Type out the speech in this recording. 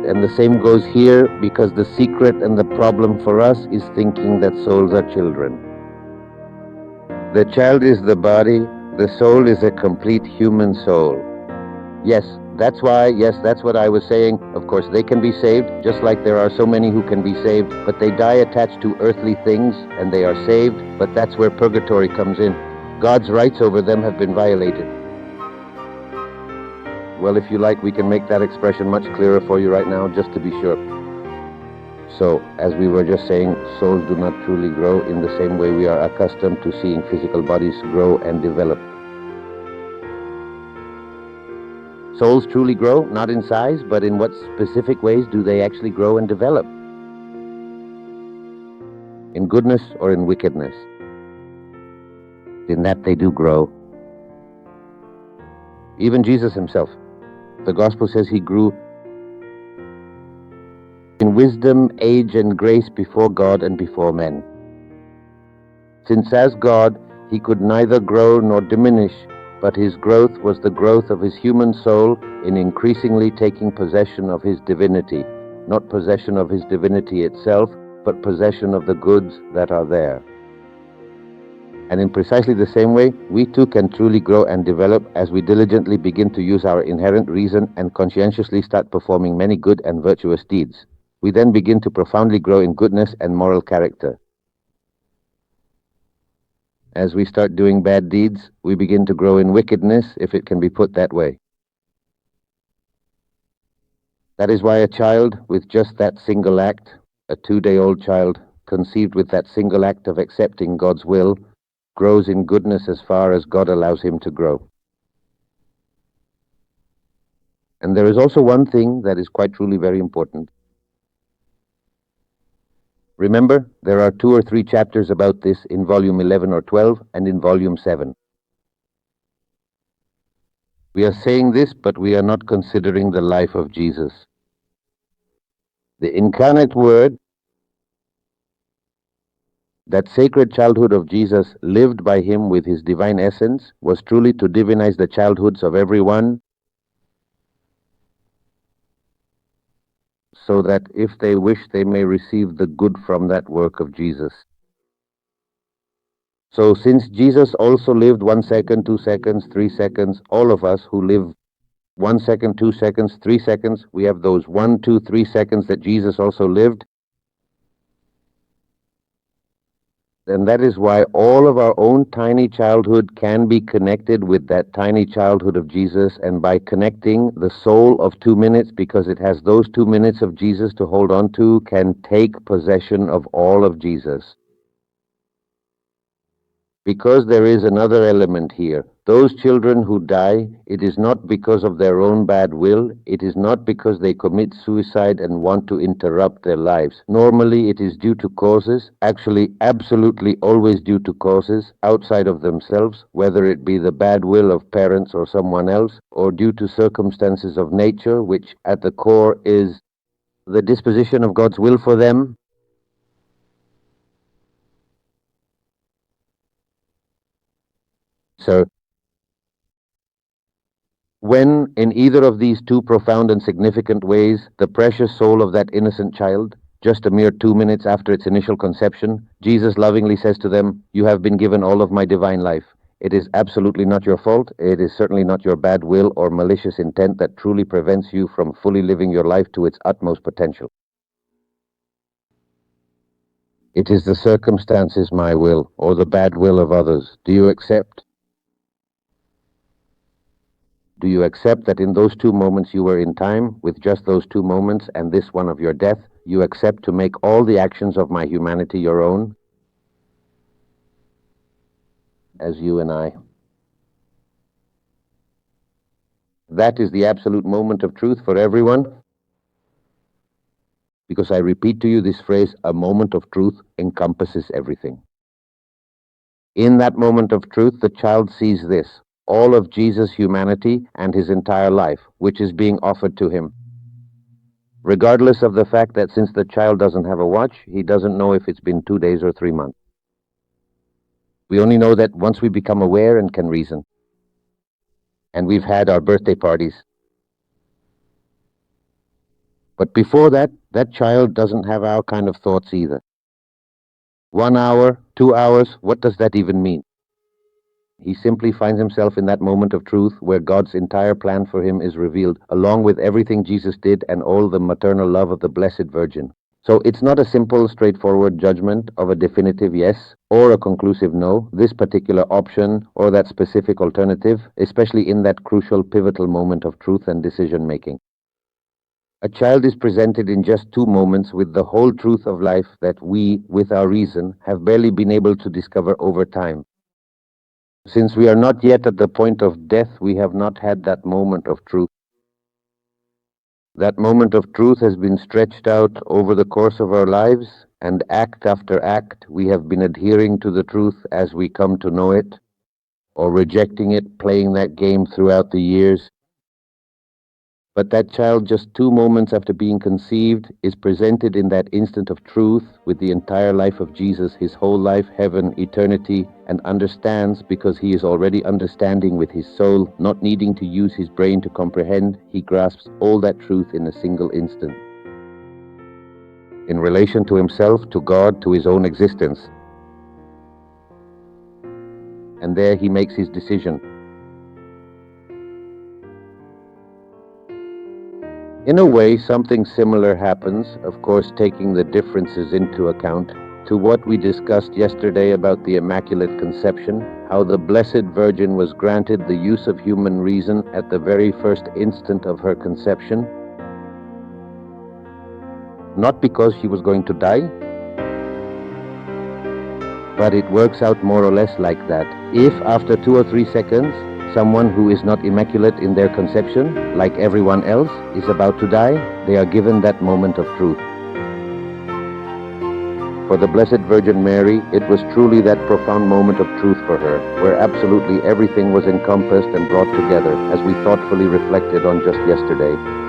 and the same goes here, because the secret and the problem for us is thinking that souls are children. The child is the body, the soul is a complete human soul. Yes, that's what I was saying. Of course, they can be saved, just like there are so many who can be saved, but they die attached to earthly things, and they are saved, but that's where purgatory comes in. God's rights over them have been violated. Well, if you like, we can make that expression much clearer for you right now, just to be sure. So, as we were just saying, souls do not truly grow in the same way we are accustomed to seeing physical bodies grow and develop. Souls truly grow, not in size, but in what specific ways do they actually grow and develop? In goodness or in wickedness? In that they do grow. Even Jesus himself, the gospel says he grew in wisdom, age, and grace before God and before men. Since as God, he could neither grow nor diminish, but his growth was the growth of his human soul in increasingly taking possession of his divinity, not possession of his divinity itself, but possession of the goods that are there. And in precisely the same way, we too can truly grow and develop as we diligently begin to use our inherent reason and conscientiously start performing many good and virtuous deeds. We then begin to profoundly grow in goodness and moral character. As we start doing bad deeds, we begin to grow in wickedness, if it can be put that way. That is why a child with just that single act, a 2-day-old child conceived with that single act of accepting God's will, grows in goodness as far as God allows him to grow. And there is also one thing that is quite truly very important. Remember, there are 2 or 3 chapters about this in volume 11 or 12 and in volume 7. We are saying this, but we are not considering the life of Jesus. The incarnate Word, that sacred childhood of Jesus lived by him with his divine essence, was truly to divinize the childhoods of everyone, so that if they wish, they may receive the good from that work of Jesus. So since Jesus also lived 1 second, 2 seconds, 3 seconds, all of us who live 1 second, 2 seconds, 3 seconds, we have those 1, 2, 3 seconds that Jesus also lived. And that is why all of our own tiny childhood can be connected with that tiny childhood of Jesus, and by connecting, the soul of 2 minutes, because it has those 2 minutes of Jesus to hold on to, can take possession of all of Jesus. Because there is another element here. Those children who die, it is not because of their own bad will, it is not because they commit suicide and want to interrupt their lives. Normally it is due to causes, actually absolutely always due to causes, outside of themselves, whether it be the bad will of parents or someone else, or due to circumstances of nature, which at the core is the disposition of God's will for them. So, when, in either of these 2 profound and significant ways, the precious soul of that innocent child, just a mere 2 minutes after its initial conception, Jesus lovingly says to them, "You have been given all of my divine life. It is absolutely not your fault. It is certainly not your bad will or malicious intent that truly prevents you from fully living your life to its utmost potential. It is the circumstances, my will, or the bad will of others. Do you accept? Do you accept that in those 2 moments you were in time, with just those 2 moments and this one of your death, you accept to make all the actions of my humanity your own, as you and I? That is the absolute moment of truth for everyone, because I repeat to you this phrase, a moment of truth encompasses everything. In that moment of truth, the child sees this, all of Jesus' humanity and his entire life, which is being offered to him. Regardless of the fact that since the child doesn't have a watch, he doesn't know if it's been 2 days or 3 months. We only know that once we become aware and can reason, and we've had our birthday parties, But before that, that child doesn't have our kind of thoughts either. 1 hour, 2 hours, what does that even mean? He simply finds himself in that moment of truth where God's entire plan for him is revealed, along with everything Jesus did and all the maternal love of the Blessed Virgin. So it's not a simple, straightforward judgment of a definitive yes or a conclusive no, this particular option or that specific alternative, especially in that crucial, pivotal moment of truth and decision-making. A child is presented in just 2 moments with the whole truth of life that we, with our reason, have barely been able to discover over time. Since we are not yet at the point of death, we have not had that moment of truth. That moment of truth has been stretched out over the course of our lives, and act after act, we have been adhering to the truth as we come to know it, or rejecting it, playing that game throughout the years. But that child, just 2 moments after being conceived, is presented in that instant of truth with the entire life of Jesus, his whole life, heaven, eternity, and understands because he is already understanding with his soul, not needing to use his brain to comprehend. He grasps all that truth in a single instant. In relation to himself, to God, to his own existence. And there he makes his decision. In a way, something similar happens, of course taking the differences into account, to what we discussed yesterday about the Immaculate Conception, how the Blessed Virgin was granted the use of human reason at the very first instant of her conception, not because she was going to die, but it works out more or less like that. If after 2 or 3 seconds, someone who is not immaculate in their conception, like everyone else, is about to die, they are given that moment of truth. For the Blessed Virgin Mary, it was truly that profound moment of truth for her, where absolutely everything was encompassed and brought together, as we thoughtfully reflected on just yesterday.